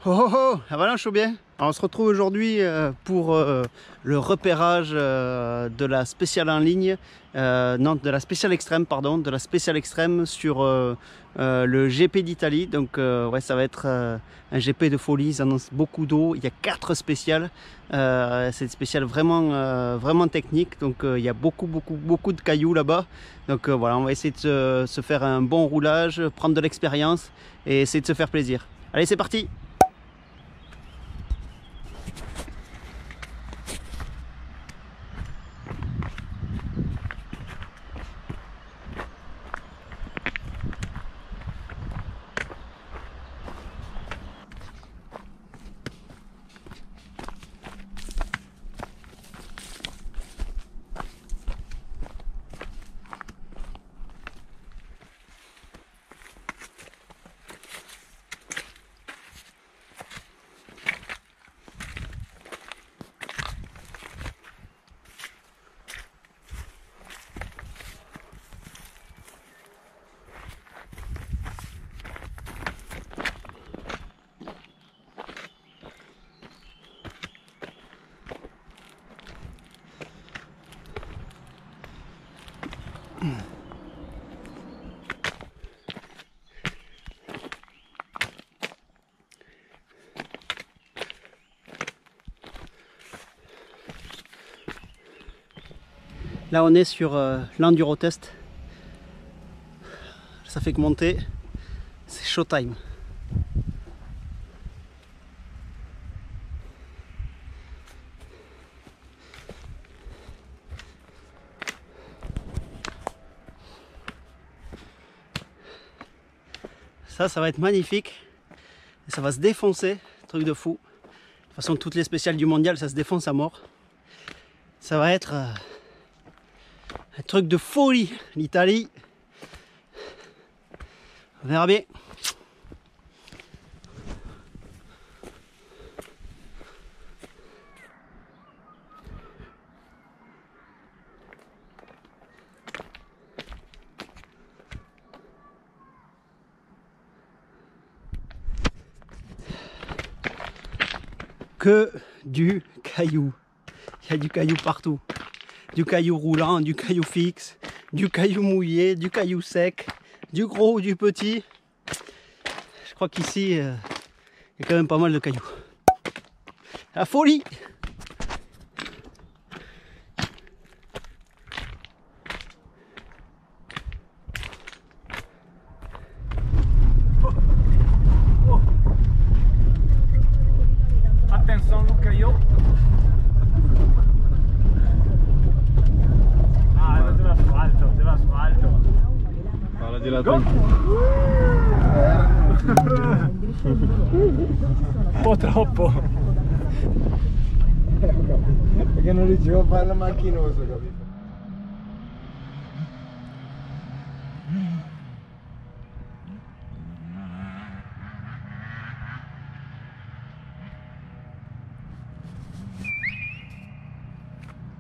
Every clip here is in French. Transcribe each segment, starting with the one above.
Oh oh oh, avalanche ou bien? Alors on se retrouve aujourd'hui pour le repérage de la spéciale en ligne, non, de la spéciale extrême, pardon, de la spéciale extrême sur le GP d'Italie. Donc ouais, ça va être un GP de folie, ils annoncent beaucoup d'eau, il y a 4 spéciales, c'est une spéciale vraiment, vraiment technique, donc il y a beaucoup de cailloux là-bas. Donc voilà, on va essayer de se faire un bon roulage, prendre de l'expérience et essayer de se faire plaisir. Allez, c'est parti! Là on est sur l'enduro test, ça fait que monter, c'est showtime. Ça va être magnifique, et ça va se défoncer, truc de fou. De toute façon toutes les spéciales du mondial ça se défonce à mort. Ça va être un truc de folie, l'Italie. On verra bien. Que du caillou. Il y a du caillou partout. Du caillou roulant, du caillou fixe, du caillou mouillé, du caillou sec, du gros ou du petit. Je crois qu'ici, il y a quand même pas mal de cailloux. La folie! Attention Lucaio. Ah, non, c'est l'asfalto. Parla di là. Un po' troppo. Perché non riuscivo a farlo macchinoso, capito?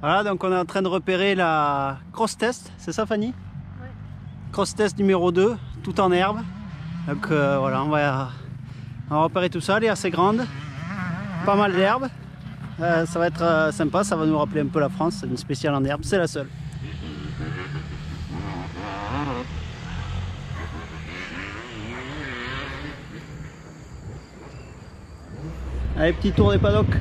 Voilà, donc on est en train de repérer la cross test, c'est ça Fanny? Oui. Cross test numéro 2, tout en herbe. Donc voilà, on va repérer tout ça, elle est assez grande, pas mal d'herbe. Ça va être sympa, ça va nous rappeler un peu la France, c'est une spéciale en herbe, c'est la seule. Allez, petit tour des paddocks.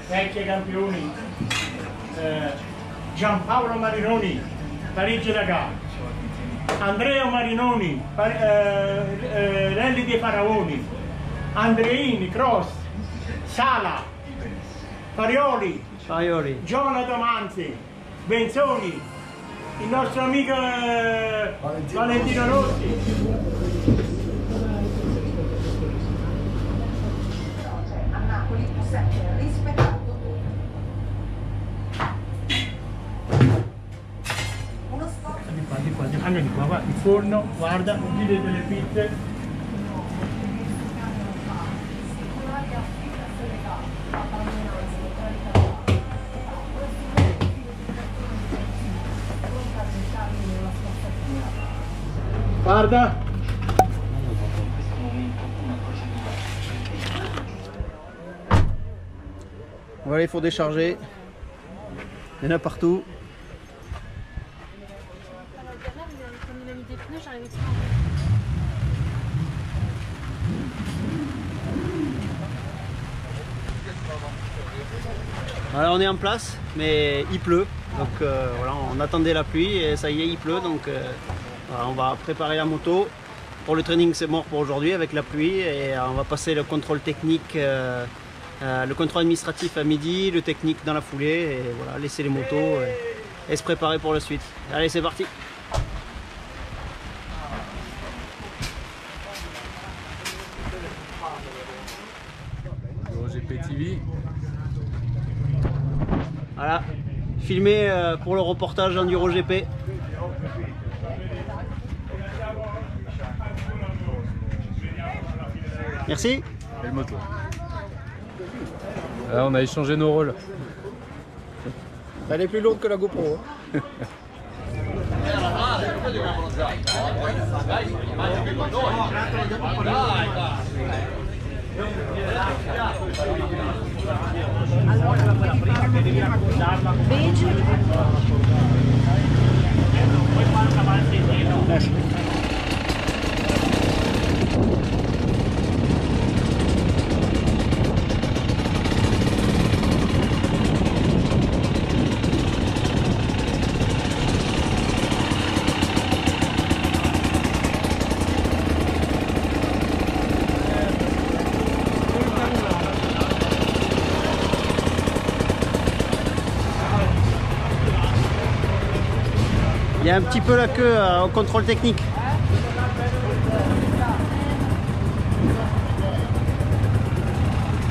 Vecchi campioni, Giampaolo Marinoni, Parigi-Dakar, Andrea Marinoni, Rally dei Faraoni, Andreini, Cross, Sala, Farioli, Jonathan Manzi, Benzoni, il nostro amico Valentino Rossi. A Napoli sempre rispettato uno sport. Di qua, anche di qua, guarda, il forno, guarda, il video delle pizze. Guarda! Voilà, il faut décharger. Il y en a partout. Voilà, on est en place, mais il pleut. Donc voilà, on attendait la pluie et ça y est, il pleut. Donc voilà, on va préparer la moto. Pour le training, c'est mort pour aujourd'hui avec la pluie. Et on va passer le contrôle technique, le contrôle administratif à midi, le technique dans la foulée. Et voilà, laisser les motos et se préparer pour la suite. Allez, c'est parti! GP TV. Voilà, filmé pour le reportage Enduro GP. Merci. Belle moto. Là, on a échangé nos rôles. Elle est plus lourde que la GoPro. Il y a un petit peu la queue au contrôle technique.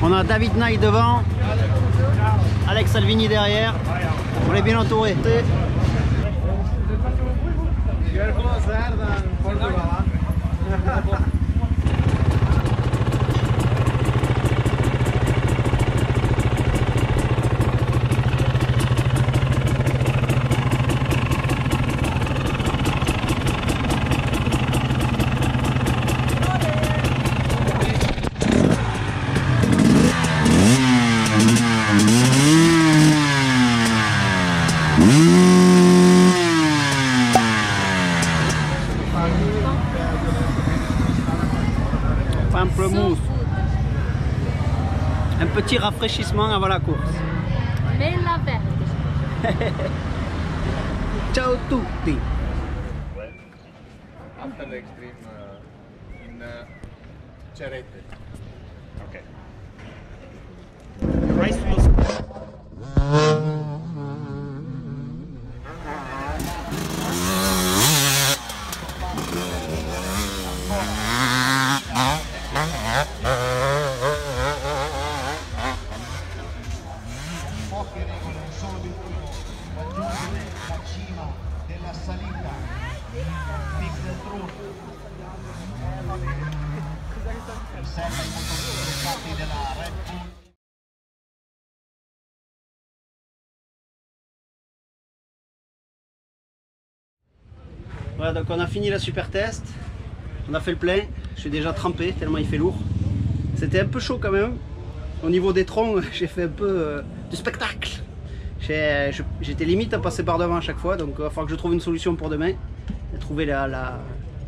On a David Knight devant, Alex Salvini derrière. On est bien entouré. Pamplemousse. Un petit rafraîchissement avant la course. Bella verde. Ciao tutti. After the extreme in Cerete. Ok. Poche regole, un solo obiettivo, raggiungere la cima della salita, Big Truth, riserva i motori della Red Bull. Voilà, donc on a fini la super test, on a fait le plein, je suis déjà trempé tellement il fait lourd. C'était un peu chaud quand même, au niveau des troncs j'ai fait un peu de spectacle. J'étais limite à passer par devant à chaque fois, donc il va falloir que je trouve une solution pour demain. Trouver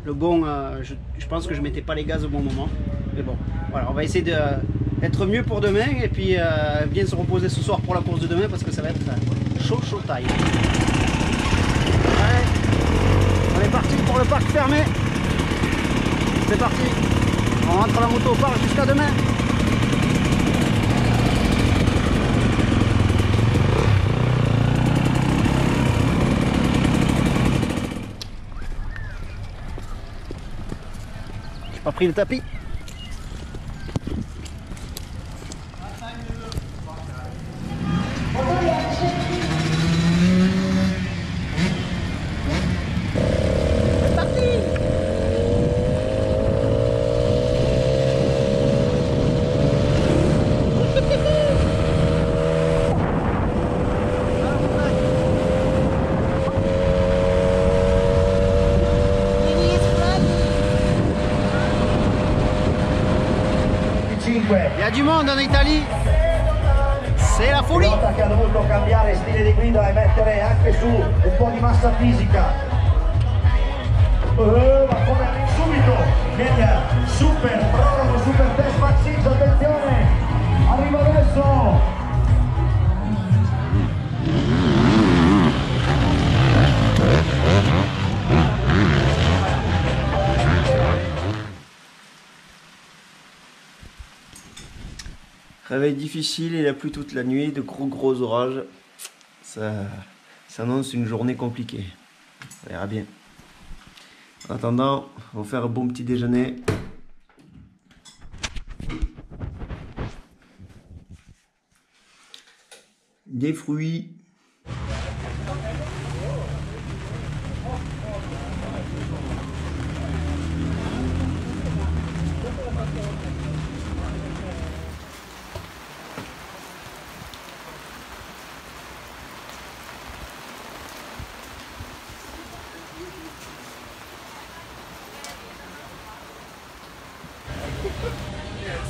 le bon, je pense que je mettais pas les gaz au bon moment. Mais bon, voilà, on va essayer d'être mieux pour demain et puis bien se reposer ce soir pour la course de demain parce que ça va être chaud taille. Allez, on est parti pour le parc fermé. C'est parti. On rentre la moto au parc jusqu'à demain. J'ai pas pris le tapis. Il y a du monde en Italie, c'est la folie. Pilota che ha dovuto cambiare stile di guida e mettere anche su un po' di massa fisica. Ma come subito viene super prologo, super test Maxis, attenzione, arriva adesso. Réveil difficile, il a plu toute la nuit, de gros orages. Ça annonce une journée compliquée. On verra bien. En attendant, on va faire un bon petit déjeuner. Des fruits.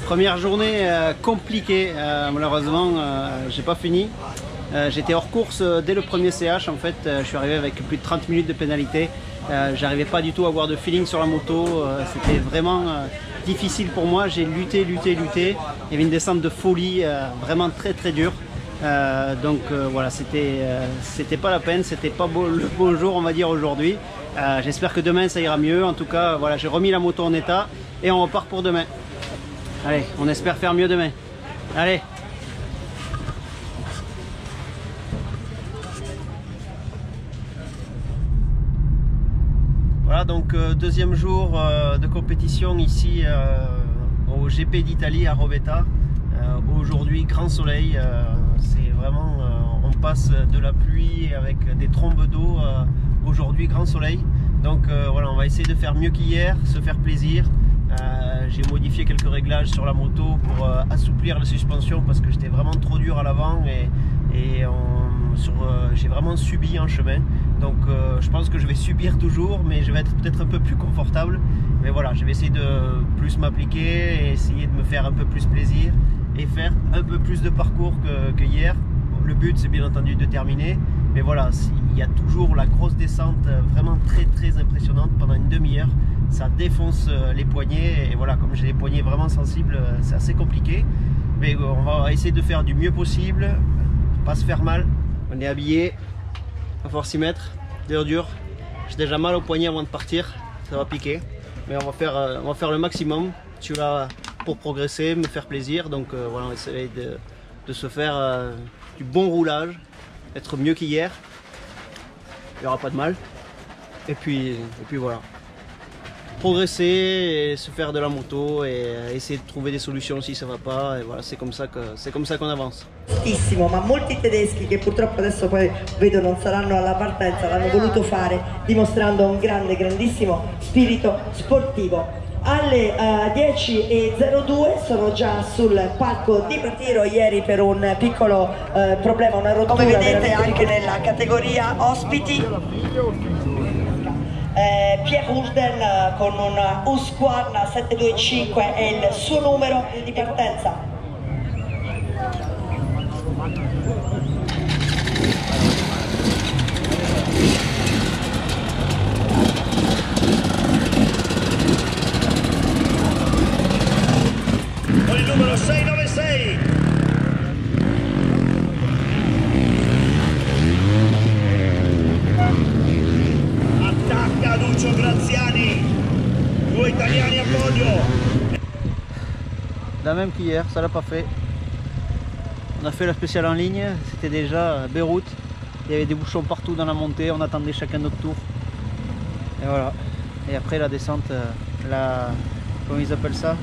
Première journée compliquée, malheureusement j'ai pas fini. J'étais hors course dès le premier CH en fait, je suis arrivé avec plus de 30 minutes de pénalité. J'arrivais pas du tout à avoir de feeling sur la moto, c'était vraiment difficile pour moi, j'ai lutté. Il y avait une descente de folie, vraiment très dure. Donc voilà, c'était pas la peine, c'était pas le bon jour on va dire aujourd'hui. J'espère que demain ça ira mieux, en tout cas voilà, j'ai remis la moto en état et on repart pour demain. Allez, on espère faire mieux demain. Allez. Voilà donc deuxième jour de compétition ici au GP d'Italie à Rovetta. Aujourd'hui grand soleil, c'est vraiment on passe de la pluie avec des trombes d'eau. Aujourd'hui grand soleil. Donc voilà, on va essayer de faire mieux qu'hier, se faire plaisir. J'ai modifié quelques réglages sur la moto pour assouplir la suspension parce que j'étais vraiment trop dur à l'avant et j'ai vraiment subi en chemin. Donc je pense que je vais subir toujours, mais je vais être peut-être un peu plus confortable. Mais voilà, je vais essayer de plus m'appliquer et essayer de me faire un peu plus plaisir et faire un peu plus de parcours que hier. Le but c'est bien entendu de terminer, mais voilà, il y a toujours la grosse descente vraiment très impressionnante pendant une demi-heure. Ça défonce les poignets et voilà, comme j'ai les poignets vraiment sensibles, c'est assez compliqué. Mais on va essayer de faire du mieux possible, pas se faire mal. On est habillé, il va falloir s'y mettre, dur. J'ai déjà mal au poignet avant de partir, ça va piquer. Mais on va faire le maximum. Je suis là pour progresser, me faire plaisir. Donc voilà, on va essayer de se faire du bon roulage, être mieux qu'hier. Il n'y aura pas de mal. Et puis voilà. Progresser et se faire de la moto et essayer de trouver des solutions si ça va pas, et voilà, c'est comme ça qu'on avance. Ma molti tedeschi che purtroppo adesso poi vedo non saranno alla partenza l'hanno voluto fare dimostrando un grandissimo spirito sportivo. Alle 10:02 sono già sul palco di ritiro, ieri per un piccolo problema, una rottura. Come vedete anche nella categoria ospiti Pierre Hurden con un Husqvarna 725 è il suo numero di partenza. la même qu'hier, ça l'a pas fait. On a fait la spéciale en ligne, c'était déjà Beyrouth. Il y avait des bouchons partout dans la montée, on attendait chacun notre tour. Et voilà. Et après la descente, comment ils appellent ça?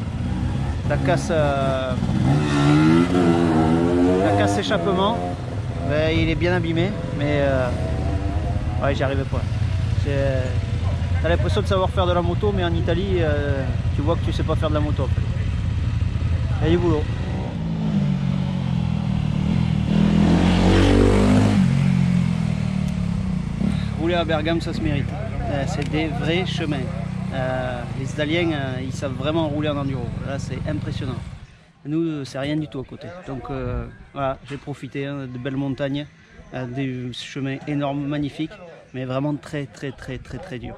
La casse échappement. Ben, il est bien abîmé, mais ouais, j'y arrivais pas. T'as l'impression de savoir faire de la moto, mais en Italie, tu vois que tu sais pas faire de la moto. Il y a du boulot. Rouler à Bergame, ça se mérite. C'est des vrais chemins. Les Italiens, ils savent vraiment rouler en enduro. Là, c'est impressionnant. Nous, c'est rien du tout à côté. Donc voilà, j'ai profité de belles montagnes, des chemins énormes, magnifiques, mais vraiment très durs.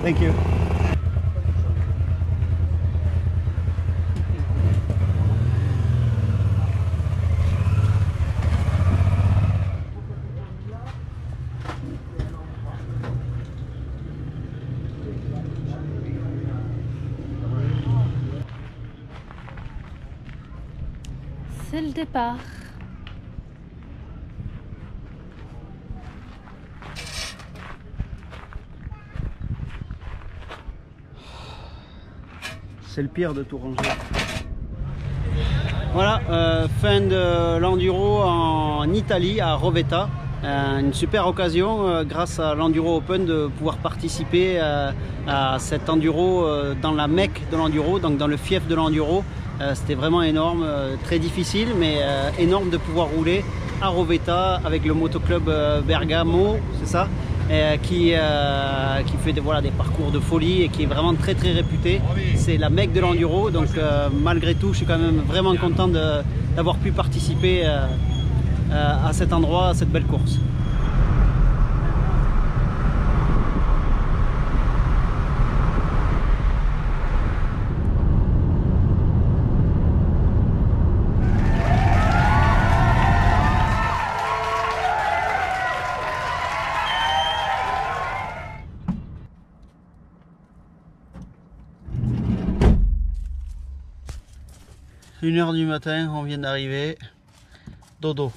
Thank you. C'est le départ. C'est le pire de tout ranger. Voilà, fin de l'enduro en Italie, à Rovetta. Une super occasion, grâce à l'Enduro Open, de pouvoir participer à cet enduro dans la Mecque de l'enduro, donc dans le fief de l'enduro. C'était vraiment énorme, très difficile, mais énorme de pouvoir rouler à Rovetta avec le motoclub Bergamo, c'est ça, qui fait des parcours de folie et qui est vraiment très réputé. C'est la Mecque de l'enduro, donc malgré tout je suis quand même vraiment content d'avoir pu participer à cet endroit, à cette belle course. Une heure du matin, on vient d'arriver. Dodo.